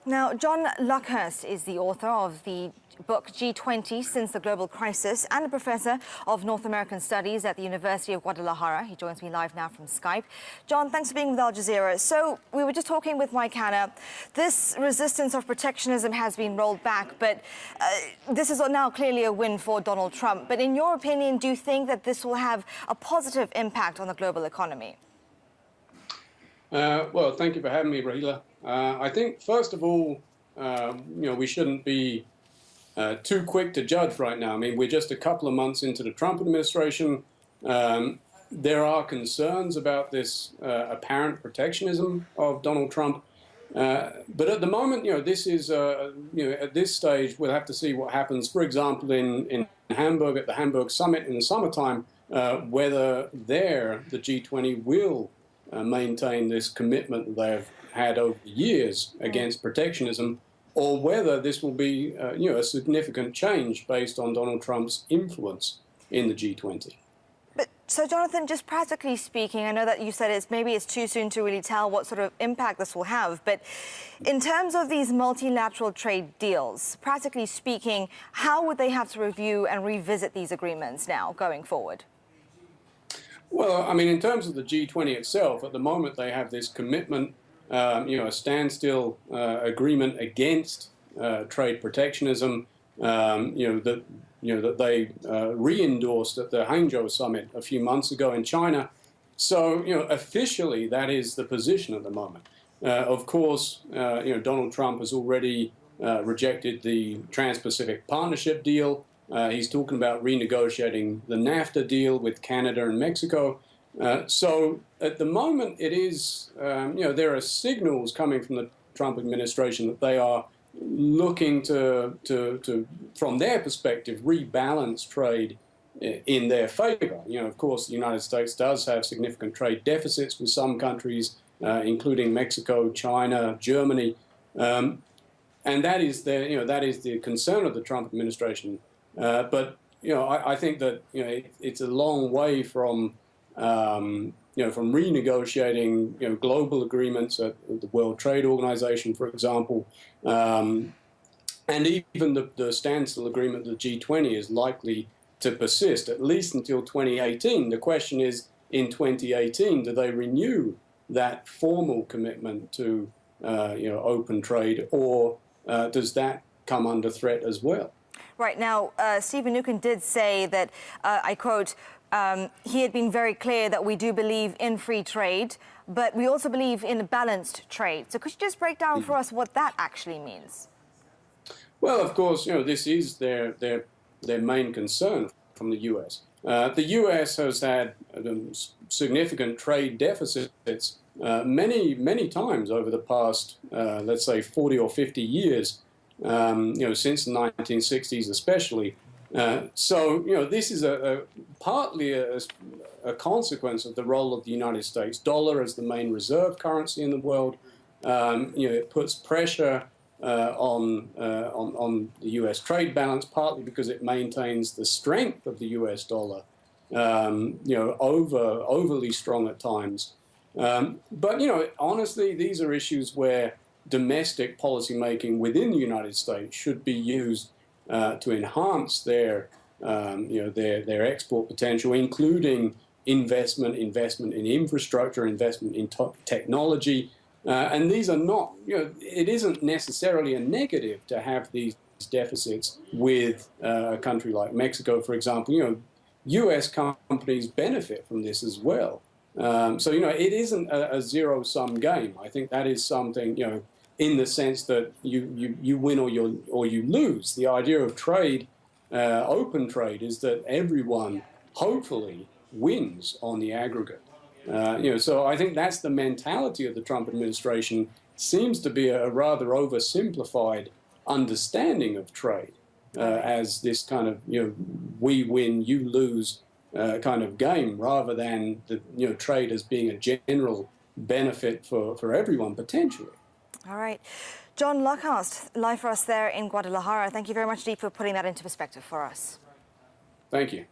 Now, John Luckhurst is the author of the book G20 Since the Global Crisis and a professor of North American Studies at the University of Guadalajara. He joins me live now from Skype. John, thanks for being with Al Jazeera. So we were just talking with Mike Hanna. This resistance of protectionism has been rolled back, but this is now clearly a win for Donald Trump. But in your opinion, do you think that this will have a positive impact on the global economy? Well, thank you for having me, Rahila. I think, first of all, we shouldn't be too quick to judge right now. I mean, we're just a couple of months into the Trump administration. There are concerns about this apparent protectionism of Donald Trump. But at the moment, this is, at this stage, we'll have to see what happens, for example, in Hamburg, at the Hamburg summit in the summertime, whether there the G20 will maintain this commitment they've had over the years against protectionism, or whether this will be a significant change based on Donald Trump's influence in the G20. But so, Jonathan, just practically speaking, I know that you said maybe it's too soon to really tell what sort of impact this will have, but in terms of these multilateral trade deals, practically speaking, how would they have to review and revisit these agreements now going forward? Well, I mean, in terms of the G20 itself, at the moment they have this commitment, a standstill agreement against trade protectionism, that they re-endorsed at the Hangzhou summit a few months ago in China. So, officially that is the position at the moment. Of course, Donald Trump has already rejected the Trans-Pacific Partnership deal. He's talking about renegotiating the NAFTA deal with Canada and Mexico. So at the moment, it is, there are signals coming from the Trump administration that they are looking to from their perspective, rebalance trade in their favor. Of course, the United States does have significant trade deficits with some countries, including Mexico, China, Germany. And that is the concern of the Trump administration. But I think that it's a long way from from renegotiating global agreements at the World Trade Organization, for example, and even the standstill agreement, the G20, is likely to persist at least until 2018. The question is, in 2018, do they renew that formal commitment to open trade, or does that come under threat as well? Right. Now, Stephen Newcomb did say that, I quote, he had been very clear that we do believe in free trade, but we also believe in balanced trade. So could you just break down for us what that actually means? Well, of course, this is their main concern from the U.S. The U.S. has had significant trade deficits many times over the past, let's say, 40 or 50 years. Since the 1960s especially. So this is partly a consequence of the role of the United States dollar as the main reserve currency in the world. It puts pressure on the U.S. trade balance, partly because it maintains the strength of the U.S. dollar, overly strong at times. But honestly, these are issues where domestic policymaking within the United States should be used to enhance their export potential, including investment in infrastructure, investment in technology. And these are not, it isn't necessarily a negative to have these deficits with a country like Mexico, for example. U.S. companies benefit from this as well. So, it isn't a zero-sum game. I think that is something, in the sense that you win or you lose. The idea of trade, open trade, is that everyone hopefully wins on the aggregate. So I think that's the mentality of the Trump administration. Seems to be a rather oversimplified understanding of trade as this kind of we win, you lose kind of game, rather than the trade as being a general benefit for everyone potentially. All right. John Luckhurst, live for us there in Guadalajara. Thank you very much, Deep, for putting that into perspective for us. Thank you.